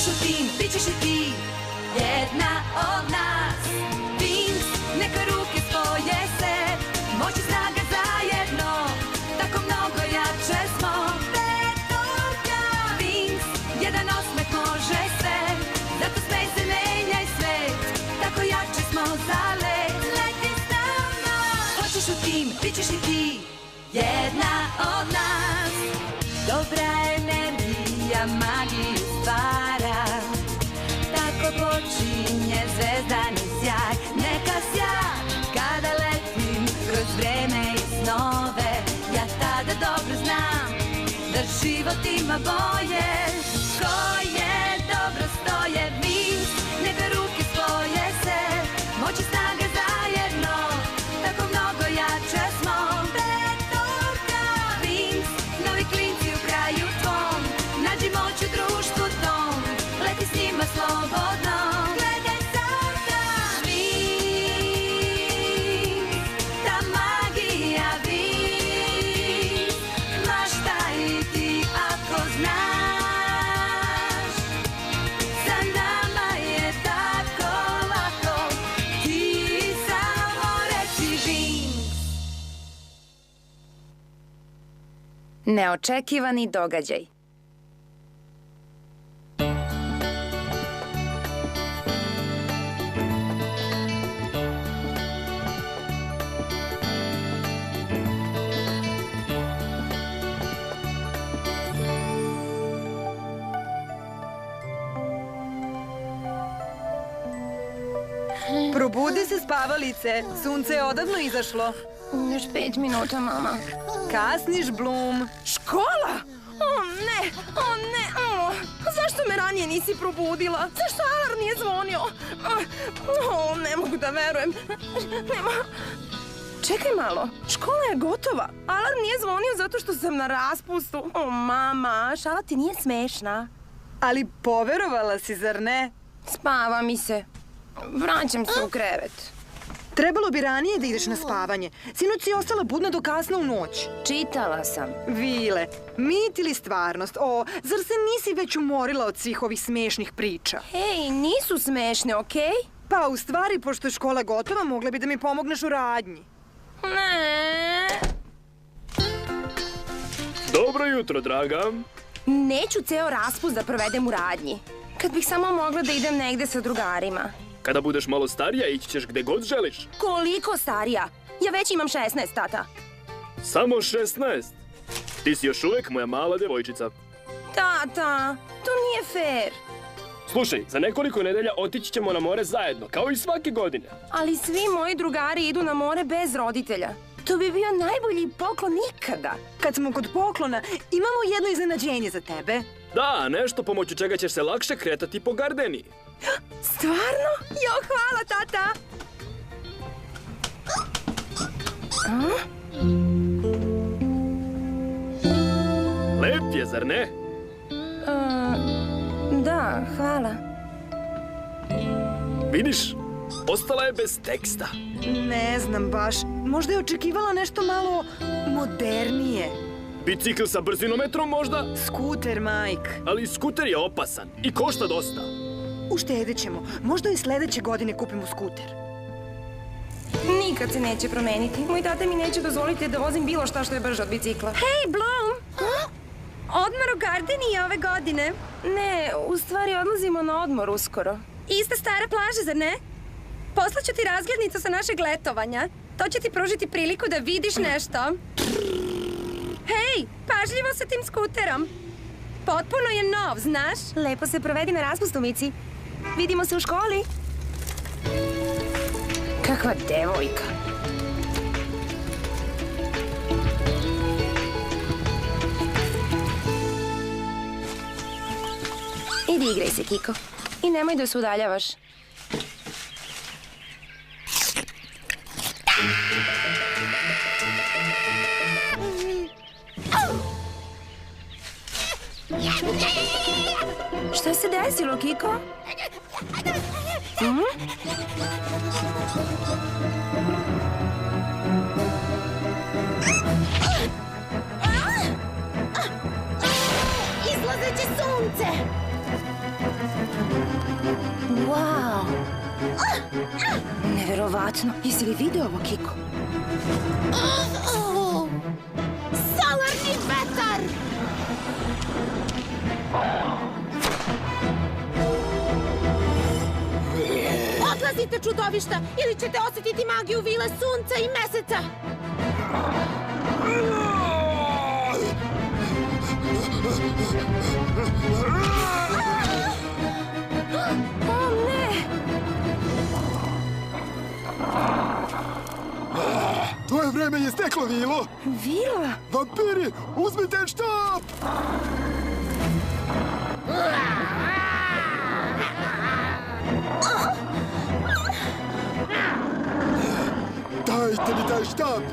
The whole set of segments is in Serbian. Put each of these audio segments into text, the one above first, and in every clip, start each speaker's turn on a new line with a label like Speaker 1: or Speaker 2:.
Speaker 1: Hoćeš u tim, bit ćeš i ti jedna od nas. Wings, neka ruke spoje se, moć i snaga zajedno, tako mnogo jače smo. Petorka. Wings, jedan osmeh može sve, zato smej se, menjaj svet, tako jače smo za let. Leti s nama. Hoćeš u tim, bit ćeš i ti jedna od nas. Dobra energija magiju stvara, tako počinje zvezdani sjaj. Neka sja kada letim kroz vreme i snove, ja tada dobro znam da život ima boje. Koje dobro stoje Wings, neka ruke spoje se, moć i snaga zajedno, tako mnogo jače smo. Petorka. Wings, novi klinci u kraju tvom, nađi moć u društvu tom, leti s njima slobodno. Gledaj sada Wings, ta magija Wings, maštaj i ti ako znaš, za nama je tako lako, ti samo reci Wings.
Speaker 2: Neočekivani događaj.
Speaker 3: Probudi se, spavalice. Sunce je odavno izašlo.
Speaker 2: Još 5 minuta, mama.
Speaker 3: Kasniš, Bloom.
Speaker 4: Škola? O ne, o ne, o. Zašto me ranije nisi probudila? Zašto alarm nije zvonio? O, ne mogu da verujem. Nema... Čekaj malo, škola je gotova. Alarm nije zvonio zato što sam na raspustu. O, mama, šala ti nije smešna.
Speaker 3: Ali poverovala si, zar ne?
Speaker 2: Spava mi se. Vraćam se u krevet.
Speaker 3: Trebalo bi ranije da ideš na spavanje. Sinoć si ostala budna do kasno u noć.
Speaker 2: Čitala sam.
Speaker 3: Vile, mit ili stvarnost? O, zar se nisi već umorila od svih ovih smešnih priča?
Speaker 2: Hej, nisu smešne, okej?
Speaker 3: Pa, u stvari, pošto je škola gotova, mogla bi da mi pomogneš u radnji.
Speaker 2: Ne.
Speaker 5: Dobro jutro, draga.
Speaker 2: Neću ceo raspust da provedem u radnji. Kad bih samo mogla da idem negde sa drugarima.
Speaker 5: Kada budeš malo starija, ići ćeš gde god želiš.
Speaker 2: Koliko starija? Ja već imam 16, tata.
Speaker 5: Samo 16? Ti si još uvek moja mala devojčica.
Speaker 2: Tata, to nije fair.
Speaker 5: Slušaj, za nekoliko nedelja otići ćemo na more zajedno, kao i svake godine.
Speaker 2: Ali svi moji drugari idu na more bez roditelja. To bi bio najbolji poklon ikada.
Speaker 3: Kad smo kod poklona, imamo jedno iznenađenje za tebe.
Speaker 5: Da, nešto pomoću čega ćeš se lakše kretati po Gardeni.
Speaker 4: Stvarno? Jo, hvala, tata!
Speaker 5: Lep je, zar ne?
Speaker 2: Da, hvala.
Speaker 5: Vidiš, ostala je bez teksta.
Speaker 3: Ne znam baš. Možda je očekivala nešto malo modernije.
Speaker 5: Bicikl sa brzinometrom možda?
Speaker 3: Skuter, Mike.
Speaker 5: Ali skuter je opasan i košta dosta.
Speaker 3: Uštedit ćemo. Možda i sledeće godine kupimo skuter.
Speaker 2: Nikad se neće promeniti. Moj tata mi neće dozvoliti da vozim bilo šta što je brže od bicikla.
Speaker 4: Hej, Bloom! Odmor u Gardeni ove godine.
Speaker 2: Ne, u stvari odlazimo na odmor uskoro.
Speaker 4: Ista stara plaža, zar ne? Poslaću ti razglednicu sa našeg letovanja. To će ti pružiti priliku da vidiš nešto. Hej, pažljivo sa tim skuterom. Potpuno je nov, znaš?
Speaker 2: Lepo se provedi na raspustu, Mici. Vidimo se u školi. Kakva devojka. Idi igraj se, Kiko. I nemoj da se udaljavaš. Šta se desilo, Kiko?
Speaker 4: Izlazeće sunce!
Speaker 2: Neverovatno. Jesi li video ovo, Kiko?
Speaker 4: Solarni vetar! Odlazite, čudovišta, ili ćete osjetiti magiju vile sunca i meseca!
Speaker 2: O, ne!
Speaker 6: Tvoje vreme je steklo, Vilo!
Speaker 2: Vila?
Speaker 6: Vampiri, uzmite štap! Dajte mi taj štap!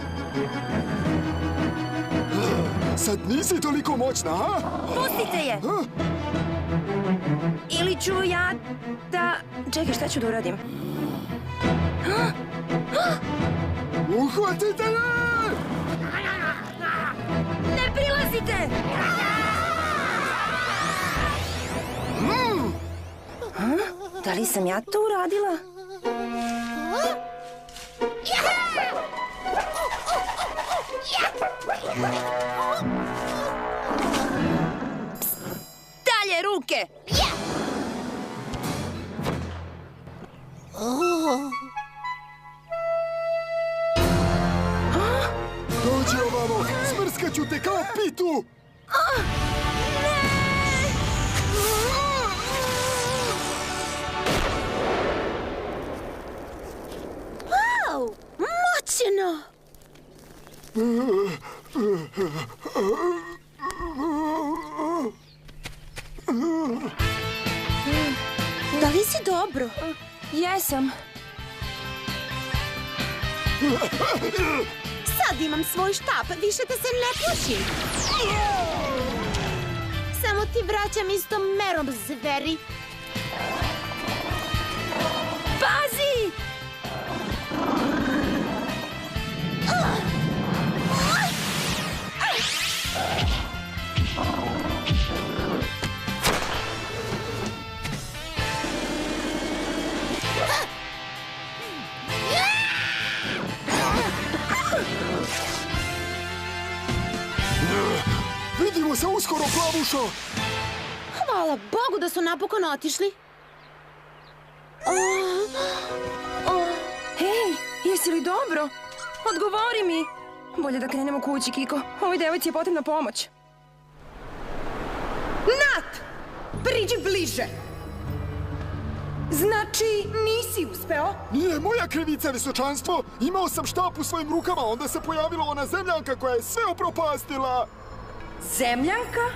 Speaker 6: Sad nisi toliko moćna, a?
Speaker 2: Pustite je! Ili ću ja da... Čekaj, šta ću da uradim?
Speaker 6: Uhvatite je!
Speaker 2: Ne prilazite! Da li sam ja to uradila? Psst, dalje ruke!
Speaker 6: Dođi ovamo, smrskaću te kao pitu!
Speaker 4: Wow, moćno! Da li si dobro?
Speaker 2: Jesam.
Speaker 4: Sad imam svoj štap, više te se ne plašim. Samo ti vraćam istom merom, zveri.
Speaker 2: Pazi!
Speaker 6: Vidimo se uskoro, plavušo!
Speaker 4: Hvala Bogu da su napokon otišli.
Speaker 2: Hej, jesi li dobro? Odgovori mi! Bolje da krenemo kući, Kiko. Ovoj devojci je potrebna pomoć.
Speaker 3: Nat! Priđi bliže! Znači, nisi uspeo?
Speaker 6: Nije moja krivica, visočanstvo! Imao sam štap u svojim rukama, onda se pojavila ona zemljanka koja je sve upropastila!
Speaker 3: Zemljanka?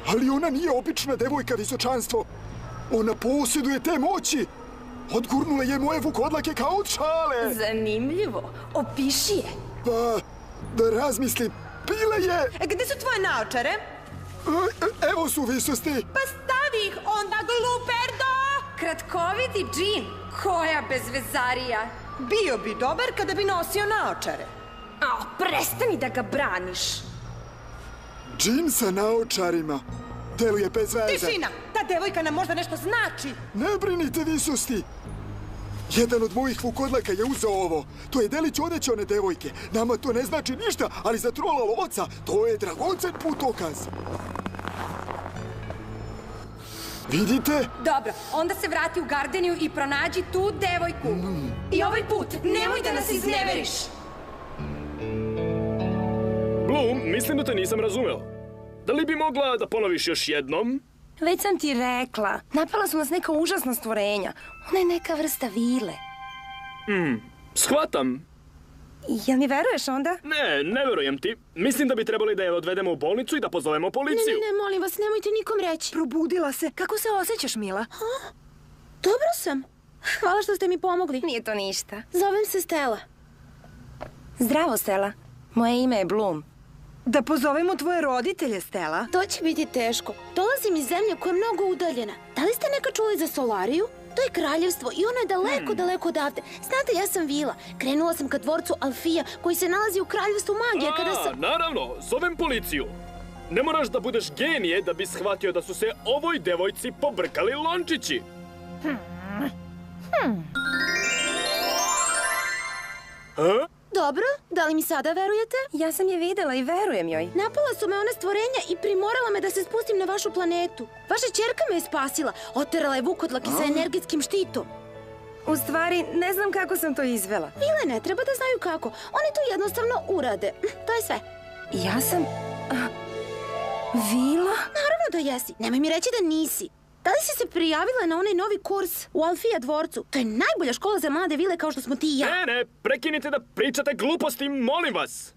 Speaker 6: Ali ona nije obična devojka, visočanstvo! Ona posjeduje te moći! Odgurnula je moje vukodlake kao od šale!
Speaker 2: Zanimljivo. Opiši je.
Speaker 6: Pa, da razmislim, bile je...
Speaker 3: Gde su tvoje naočare?
Speaker 6: Evo su, visosti!
Speaker 3: Pa stavi ih onda, gluperdo!
Speaker 2: Kratkoviti džin. Koja bezvezarija.
Speaker 3: Bio bi dobar kada bi nosio naočare.
Speaker 2: Prestani da ga braniš.
Speaker 6: Džin sa naočarima. Deluje bez veze.
Speaker 3: Tišina! Ta devojka nam možda nešto znači.
Speaker 6: Ne brinite, visosti! Jedan od mojih vukodlaka je uzeo ovo. To je delić odeće one devojke. Nama to ne znači ništa, ali za trola lovaca to je dragocen putokaz. Vidite?
Speaker 2: Dobro, onda se vrati u Gardeniju i pronađi tu devojku. I ovaj put, nemoj da nas izneveriš.
Speaker 5: Bloom, mislim da te nisam razumeo. Da li bi mogla da ponoviš još jednom?
Speaker 2: Već sam ti rekla. Napala su nas neka užasna stvorenja. Ona je neka vrsta vile.
Speaker 5: Shvatam.
Speaker 2: Jel mi veruješ onda?
Speaker 5: Ne verujem ti. Mislim da bi trebali da je odvedemo u bolnicu i da pozovemo policiju.
Speaker 4: Ne, molim vas, nemojte nikom reći.
Speaker 3: Probudila se. Kako se osjećaš, Mila?
Speaker 4: Dobro sam. Hvala što ste mi pomogli.
Speaker 2: Nije to ništa.
Speaker 4: Zovem se Stella.
Speaker 2: Zdravo, Stella. Moje ime je Bloom.
Speaker 3: Da pozovemo tvoje roditelje, Stella.
Speaker 4: To će biti teško. Dolazim iz zemlje koja je mnogo udaljena. Da li ste nekad čuli za Solariju? To je kraljevstvo i ono je daleko, daleko odavde. Znate, ja sam Vila. Krenula sam ka dvorcu Alfija, koji se nalazi u kraljevstvu magije kada sam...
Speaker 5: Naravno, zovem policiju. Ne moraš da budeš genije da bi shvatio da su se ovoj devojci pobrkali lončići.
Speaker 7: Dobro, da li mi sada verujete?
Speaker 2: Ja sam je videla i verujem joj.
Speaker 7: Napala su me ona stvorenja i primorala me da se spustim na vašu planetu. Vaša ćerka me je spasila. Oterala je vukotlaki sa energetskim štitom.
Speaker 2: U stvari, ne znam kako sam to izvela.
Speaker 7: Vile ne treba da znaju kako. Oni to jednostavno urade. To je sve.
Speaker 2: Ja sam... Vila?
Speaker 7: Naravno da jesi. Nemoj mi reći da nisi. Da li si se prijavila na onaj novi kurs u Alfija dvorcu? To je najbolja škola za mlade vile kao što smo ti i ja.
Speaker 5: Ne, prekinite da pričate gluposti, molim vas.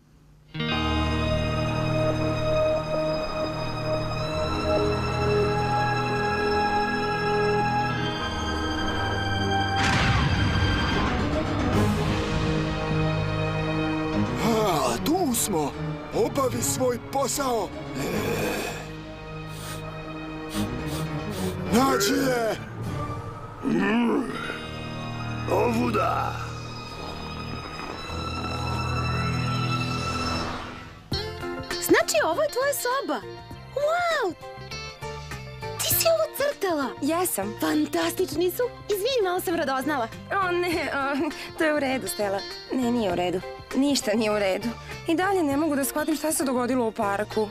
Speaker 6: Tu smo. Obavi svoj posao. Nađi je! Ovuda!
Speaker 7: Znači, ovo je tvoja soba. Wow! Ti si ovo crtala.
Speaker 2: Jesam.
Speaker 7: Fantastični su. Izvini, malo sam radoznala.
Speaker 2: O ne, to je u redu, Stella. Ne, nije u redu. Ništa nije u redu. I dalje ne mogu da shvatim šta se dogodilo u parku.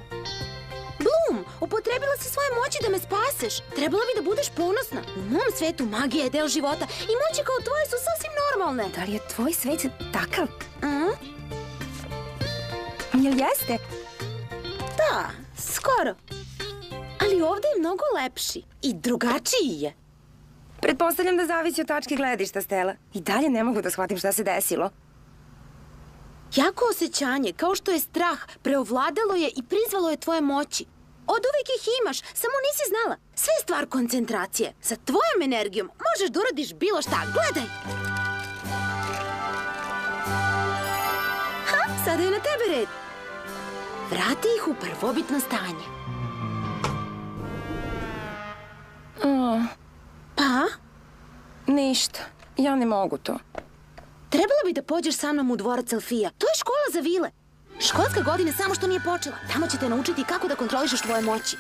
Speaker 7: Bloom, upotrebila si svoje moći da me spaseš. Trebala bi da budeš ponosna. U mom svetu magija je deo života i moći kao tvoje su sasvim normalne.
Speaker 2: Da li je tvoj svet takav? Jel jeste?
Speaker 7: Da, skoro. Ali ovdje je mnogo lepši i drugačiji je.
Speaker 2: Pretpostavljam da zavisi od tačke gledišta, Stella. I dalje ne mogu da shvatim šta se desilo.
Speaker 7: Jako osjećanje, kao što je strah, preovladalo je i prizvalo je tvoje moći. Od uvijek ih imaš, samo nisi znala. Sve je stvar koncentracije. Sa tvojom energijom možeš da uradiš bilo šta. Gledaj! Ha, sada je na tebe red. Vrati ih u prvobitno stanje. Pa?
Speaker 2: Ništa. Ja ne mogu to.
Speaker 7: Trebalo bi da pođeš sa mnom u dvorac Alfija. To je škola za vile. Školska godina samo što nije počela. Tamo će te naučiti kako da kontrolišeš tvoje moći.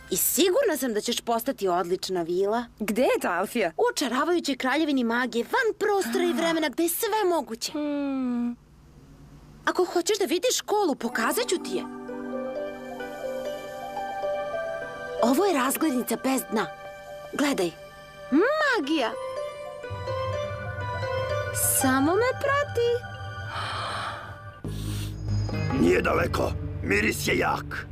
Speaker 7: I sigurna sam da ćeš postati odlična vila.
Speaker 2: Gde je ta Alfija?
Speaker 7: U očaravajućoj kraljevini magije, van prostora i vremena gde je sve moguće. Ako hoćeš da vidiš školu, pokazat ću ti je. Ovo je razglednica bez dna. Gledaj. Magija! Samo me prati.
Speaker 8: Nije daleko. Miris je jak.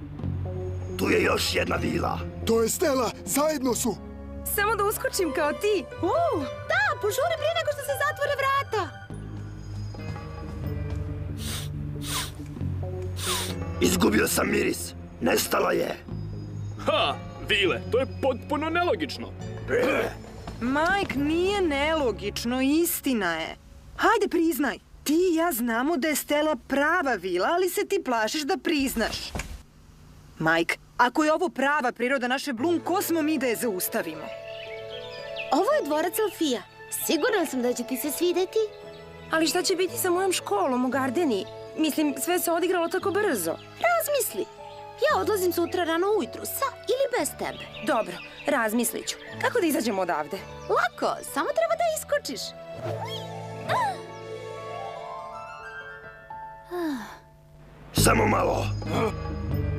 Speaker 8: Tu je još jedna vila.
Speaker 6: To je Stella, zajedno su.
Speaker 2: Samo da uskočim kao ti.
Speaker 7: Da, požuri prije nego što se zatvore vrata.
Speaker 8: Izgubio sam miris. Nestala je.
Speaker 5: Ha, Vile, to je potpuno nelogično.
Speaker 3: Mike, nije nelogično, istina je. Hajde, priznaj. Ti i ja znamo da je Stella prava vila, ali se ti plašiš da priznaš. Mike, ako je ovo prava priroda naše Bloom, ko smo mi da je zaustavimo?
Speaker 7: Ovo je dvorac Alfija. Sigurna sam da će ti se svideti.
Speaker 2: Ali šta će biti sa mojom školom u Gardeni? Mislim, sve se odigralo tako brzo.
Speaker 7: Razmisli. Ja odlazim sutra rano ujutru, sa ili bez tebe.
Speaker 2: Dobro, razmislit ću. Kako da izađemo odavde?
Speaker 7: Lako, samo treba da iskočiš.
Speaker 8: Samo malo.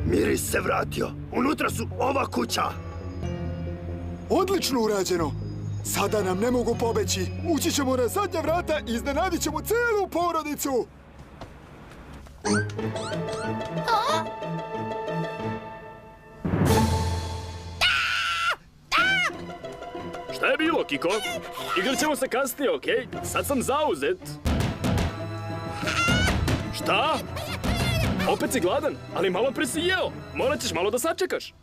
Speaker 8: Miris se vratio. Unutra su ova kuća.
Speaker 6: Odlično urađeno. Sada nam ne mogu pobeći. Ući ćemo na zadnja vrata i iznenadit ćemo celu porodicu.
Speaker 5: Šta je bilo, Kiko? Igrat ćemo se kasnije, okej? Sad sam zauzet. Šta? Opet si gladan, ali malo pre si jeo. Morat ćeš malo da sačekaš.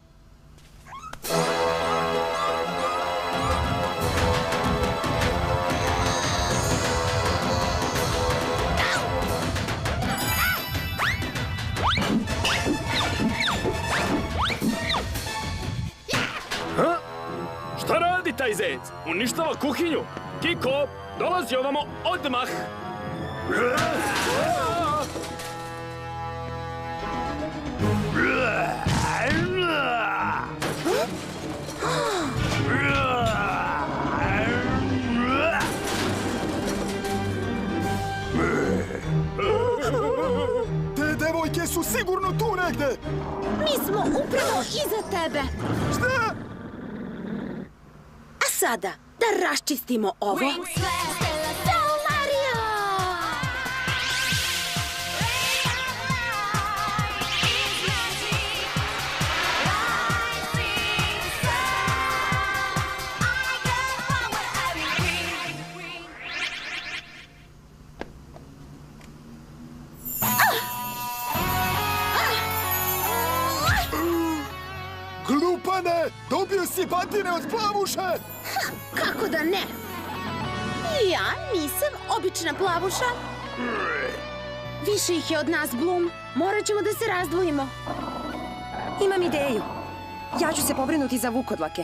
Speaker 5: Šta radi taj zec? Uništava kuhinju. Kiko, dolazi ovamo odmah.
Speaker 6: sigurno tu negde!
Speaker 7: Mi smo upravo iza tebe.
Speaker 6: Šta?
Speaker 7: A sada, da raščistimo ovo. Mario!
Speaker 6: Glupane! Dobio si batine od plavuše!
Speaker 7: Kako da ne? Ja nisam obična plavuša. Više ih je od nas, Bloom. Morat ćemo da se razdvojimo.
Speaker 2: Imam ideju. Ja ću se pobrinuti za vukodlake.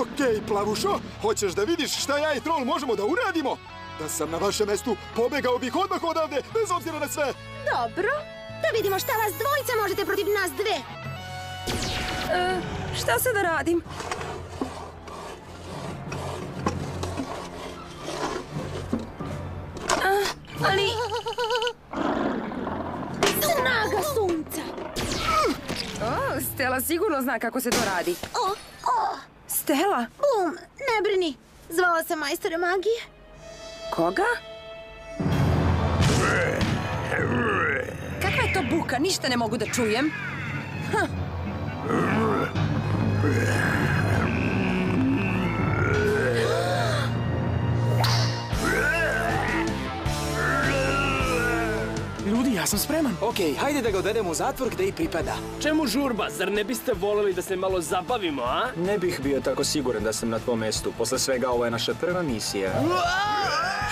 Speaker 6: Okej, plavušo, hoćeš da vidiš šta ja i Trol možemo da uradimo? Da sam na vašem mestu, pobegao bih odmah odavde, bez obzira na sve.
Speaker 7: Dobro. Da vidimo šta vas dvojica možete protiv nas dve.
Speaker 2: Šta se da radim? Ali...
Speaker 7: Snaga sunca.
Speaker 2: O, Stella sigurno zna kako se to radi. Stella?
Speaker 7: Bloom, ne brini. Zvala sam majstore magije.
Speaker 2: Koga? Kakva je to buka? Ništa ne mogu da čujem.
Speaker 9: Ljudi, ja sam spreman. Okej, hajde da ga odvedemo u zatvor gde i pripada.
Speaker 5: Čemu žurba? Zar ne biste voleli da se malo zabavimo, a?
Speaker 9: Ne bih bio tako siguran da sam na tvom mestu. Posle svega, ovo je naša prva misija.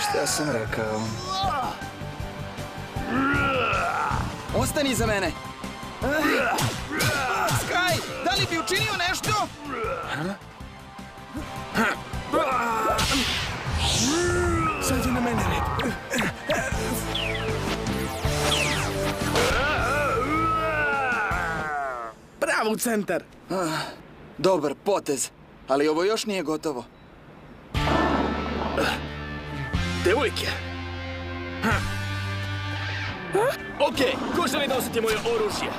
Speaker 9: Šta sam rekao? Ostani iza mene.
Speaker 10: Sky, da li bi učinio nešto?
Speaker 9: Sad je na mene red.
Speaker 10: Bravo u centar.
Speaker 9: Dobar potez, ali ovo još nije gotovo.
Speaker 5: Devojke! Okej, ko želi da osjeti moje oružje?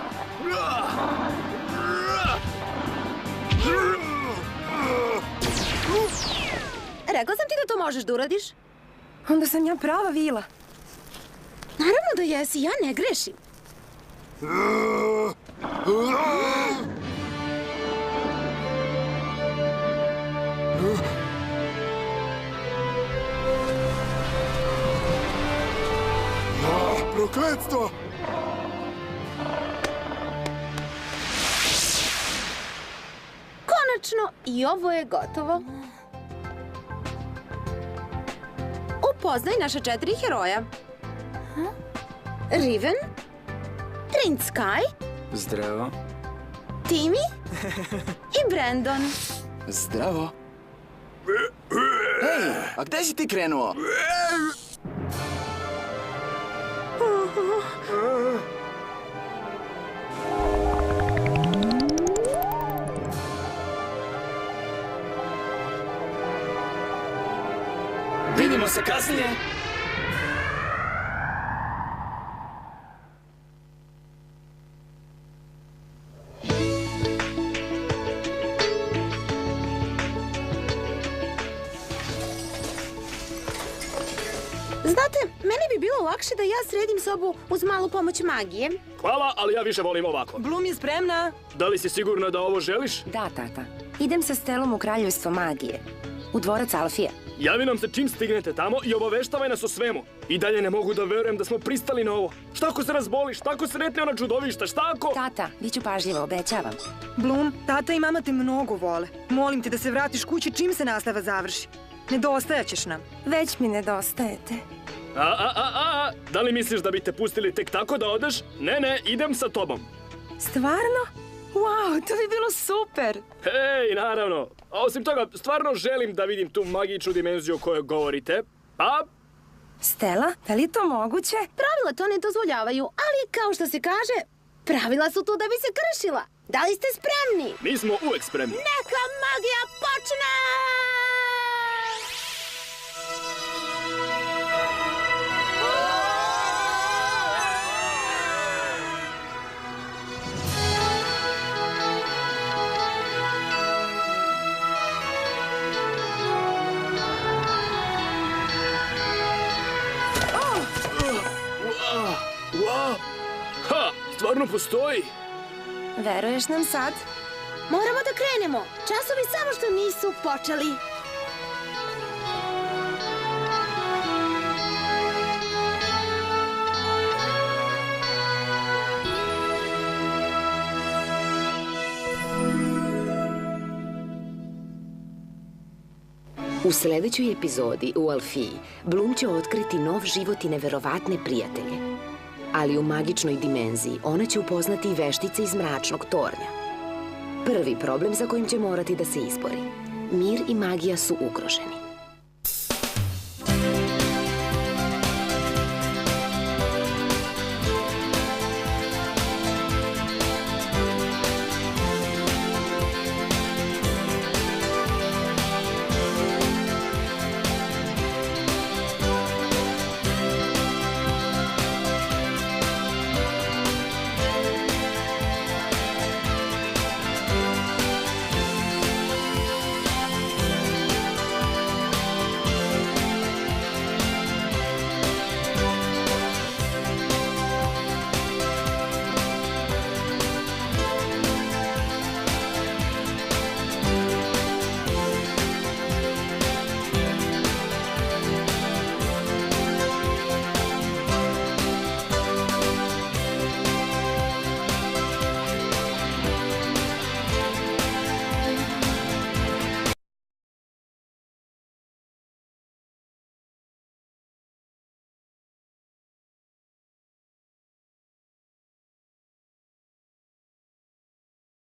Speaker 7: Rekla sam ti da to možeš da uradiš.
Speaker 2: Onda sam ja prava vila.
Speaker 7: Naravno da jesi, ja ne grešim.
Speaker 6: Prokletstvo!
Speaker 7: Konačno, i ovo je gotovo. Upoznaj naša 4 heroja. Riven, Prince Sky,
Speaker 9: Zdravo.
Speaker 7: Timmy i Brandon.
Speaker 9: Zdravo. Hej, a gde si ti krenuo?
Speaker 5: Vidimo se kasnije!
Speaker 7: Znate, meni bi bilo lakše da ja sredim sobu uz malu pomoć magije.
Speaker 5: Hvala, ali ja više volim ovako.
Speaker 3: Bloom je spremna.
Speaker 5: Da li si sigurna da ovo želiš?
Speaker 2: Da, tata. Idem sa Stellom u kraljevstvo magije. U dvorac Alfija.
Speaker 5: Javi nam se čim stignete tamo i obaveštavaj nas o svemu. I dalje ne mogu da verujem da smo pristali na ovo. Šta ako se razboliš? Šta ako se retne ona čudovišta? Šta ako...
Speaker 2: Tata, bit ću pažljiva, obećavam.
Speaker 3: Bloom, tata i mama te mnogo vole. Molim te da se vratiš kući čim se nastava završi. Nedostajaćeš nam.
Speaker 2: Već mi nedostajete.
Speaker 5: Da li misliš da bi te pustili tek tako da odeš? Ne, idem sa tobom.
Speaker 2: Stvarno? Wow, to bi bilo super!
Speaker 5: Hej, naravno. A osim toga, stvarno želim da vidim tu magičnu dimenziju o kojoj govorite. Pa...
Speaker 2: Stella, da li je to moguće?
Speaker 7: Pravila to ne dozvoljavaju, ali kao što se kaže, pravila su tu da bi se kršila. Da li ste spremni?
Speaker 5: Mi smo uvek spremni.
Speaker 7: Neka magija počne!
Speaker 5: stvarno postoji?
Speaker 2: Veruješ nam sad?
Speaker 7: Moramo da krenemo. Časovi samo što nisu počeli.
Speaker 11: U sledećoj epizodi u Alfiji Bloom će otkriti nov život i neverovatne prijatelje. Ali u magičnoj dimenziji ona će upoznati i veštice iz mračnog tornja. Prvi problem za kojim će morati da se izbori. Mir i magija su ugroženi.